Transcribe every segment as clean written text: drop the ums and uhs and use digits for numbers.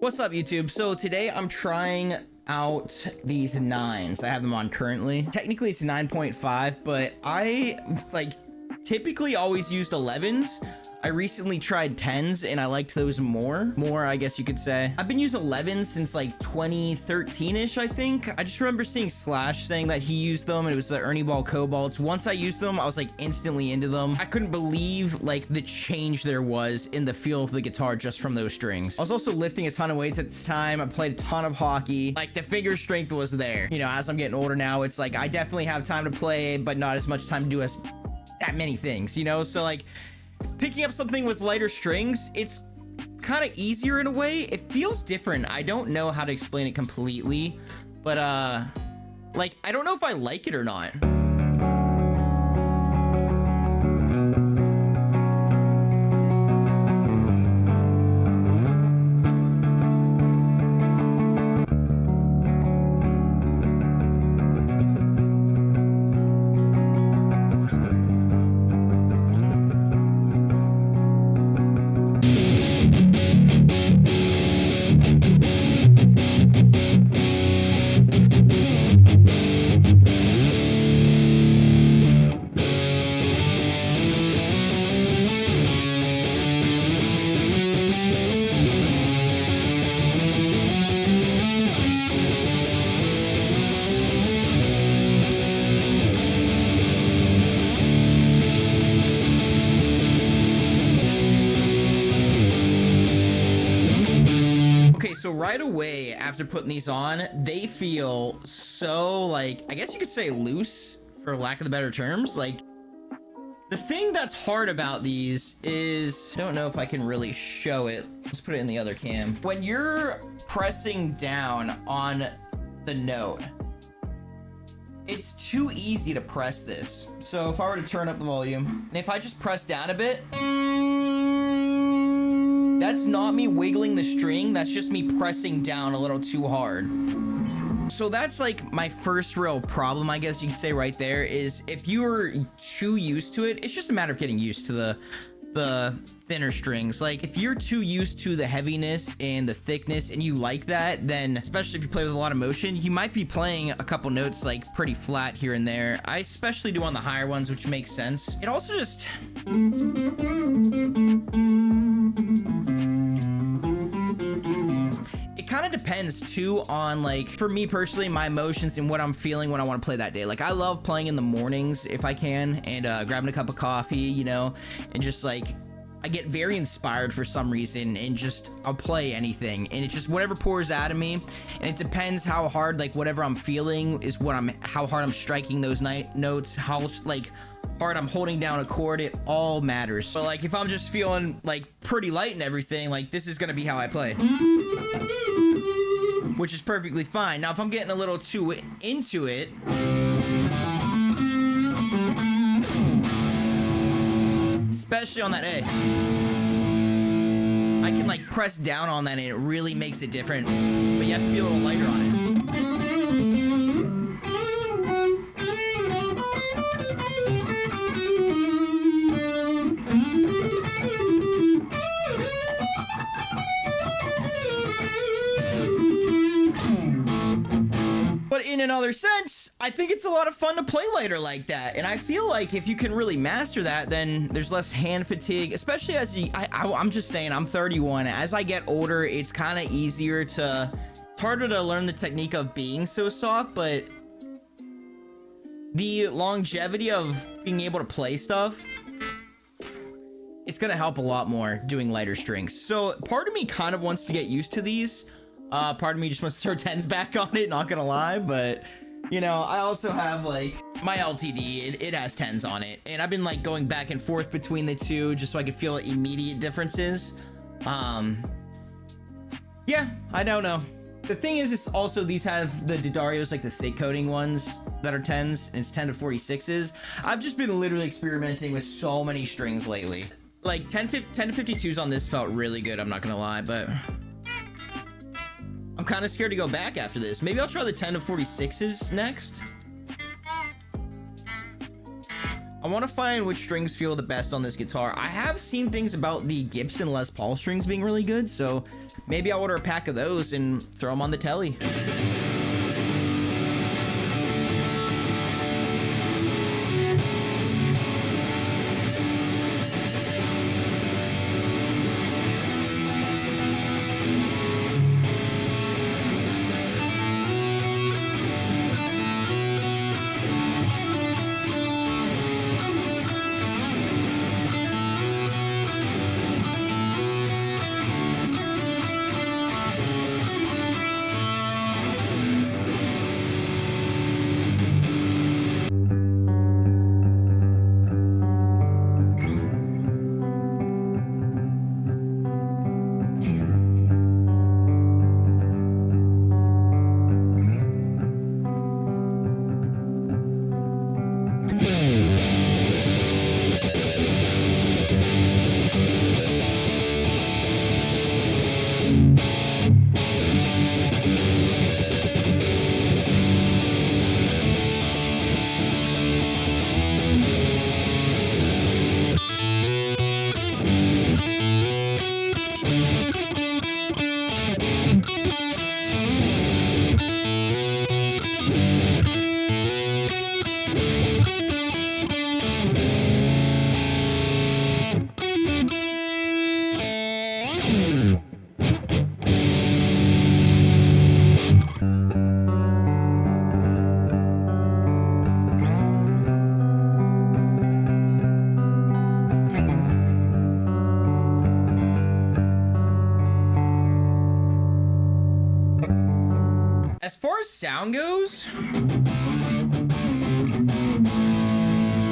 What's up, YouTube? So today I'm trying out these 9s. I have them on currently. Technically it's 9.5, but I typically always used 11s. I recently tried 10s and I liked those more, I guess you could say. I've been using 11s since like 2013-ish, I think. I just remember seeing Slash saying that he used them, and it was the Ernie Ball Cobalts. Once I used them, I was like instantly into them. I couldn't believe like the change there was in the feel of the guitar just from those strings. I was also lifting a ton of weights at the time. I played a ton of hockey. Like the finger strength was there. You know, as I'm getting older now, it's like I definitely have time to play, but not as much time to do that many things, you know? So like, picking up something with lighter strings, it's kind of easier in a way. It feels different. I don't know how to explain it completely, but like, I don't know if I like it or not. So right away after putting these on, they feel so, like, I guess you could say loose, for lack of the better terms. Like, the thing that's hard about these is, I don't know if I can really show it. Let's put it in the other cam. When you're pressing down on the note, it's too easy to press this. So if I were to turn up the volume, and if I just press down a bit, that's not me wiggling the string, that's just me pressing down a little too hard. So that's like my first real problem, I guess you could say right there, is if you're too used to it, it's just a matter of getting used to the thinner strings. Like if you're too used to the heaviness and the thickness and you like that, then especially if you play with a lot of motion, you might be playing a couple notes like pretty flat here and there. I especially do on the higher ones, which makes sense. It also just kind of depends too on, like, for me personally, my emotions and what I'm feeling when I want to play that day. Like I love playing in the mornings if I can, and grabbing a cup of coffee, you know, and just like I get very inspired for some reason, and just I'll play anything, and it just whatever pours out of me. And it depends how hard, like whatever I'm feeling is how hard I'm striking those notes, how like hard I'm holding down a chord. It all matters. So like if I'm just feeling like pretty light and everything, like this is gonna be how I play, which is perfectly fine. Now if I'm getting a little too into it, especially on that A, I can like press down on that and it really makes it different, but you have to be a little lighter on it. But in another sense, I think it's a lot of fun to play lighter like that. And I feel like if you can really master that, then there's less hand fatigue, especially as I'm just saying, I'm 31. As I get older, it's kind of easier to, it's harder to learn the technique of being so soft, but the longevity of being able to play stuff, it's going to help a lot more doing lighter strings. So part of me kind of wants to get used to these. Part of me just wants to throw 10s back on it, not gonna lie, but you know, I also have like my LTD, it has 10s on it, and I've been like going back and forth between the two just so I could feel immediate differences. Yeah, I don't know. The thing is, it's also, these have the D'Addarios, like the thick coating ones that are 10s, and it's 10 to 46s. I've just been literally experimenting with so many strings lately. Like 10 to 52s on this felt really good, I'm not gonna lie, but I'm kind of scared to go back after this. Maybe I'll try the 10 to 46s next. I want to find which strings feel the best on this guitar. I have seen things about the Gibson Les Paul strings being really good, so maybe I'll order a pack of those and throw them on the telly. As far as sound goes,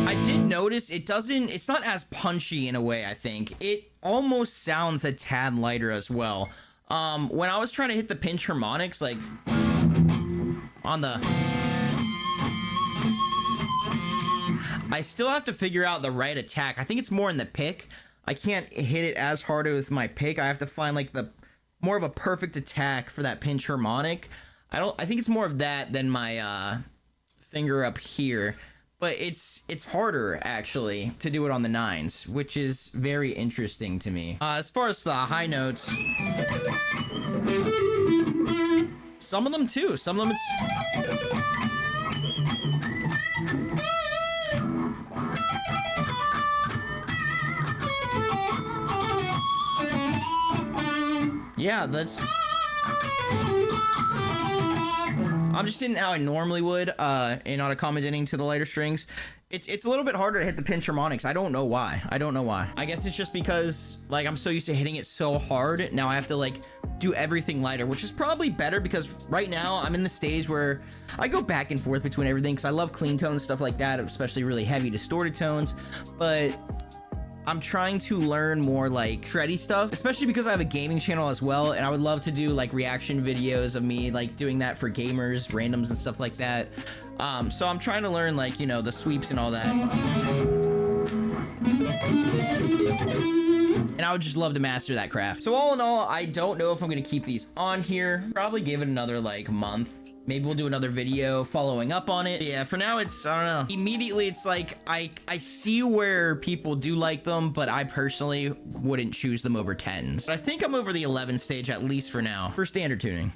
I did notice it's not as punchy in a way. I think it almost sounds a tad lighter as well. When I was trying to hit the pinch harmonics, like on the, I still have to figure out the right attack. I think it's more in the pick. I can't hit it as hard with my pick. I have to find like the more of a perfect attack for that pinch harmonic. I think it's more of that than my finger up here, but it's harder actually to do it on the nines, which is very interesting to me. As far as the high notes, some of them too. Some of them yeah, that's. I'm just hitting how I normally would in auto commentating to the lighter strings. It's a little bit harder to hit the pinch harmonics. I don't know why. I guess it's just because like I'm so used to hitting it so hard. Now I have to like do everything lighter, which is probably better because right now I'm in the stage where I go back and forth between everything because I love clean tones, stuff like that, especially really heavy distorted tones. But I'm trying to learn more like shreddy stuff, especially because I have a gaming channel as well, and I would love to do like reaction videos of me like doing that for gamers, randoms and stuff like that. So I'm trying to learn like, you know, the sweeps and all that. And I would just love to master that craft. So all in all, I don't know if I'm gonna keep these on here. Probably give it another like month. Maybe we'll do another video following up on it. But yeah, for now, it's, I don't know. Immediately, it's like, I see where people do like them, but I personally wouldn't choose them over 10s. But I think I'm over the 11 stage, at least for now, for standard tuning.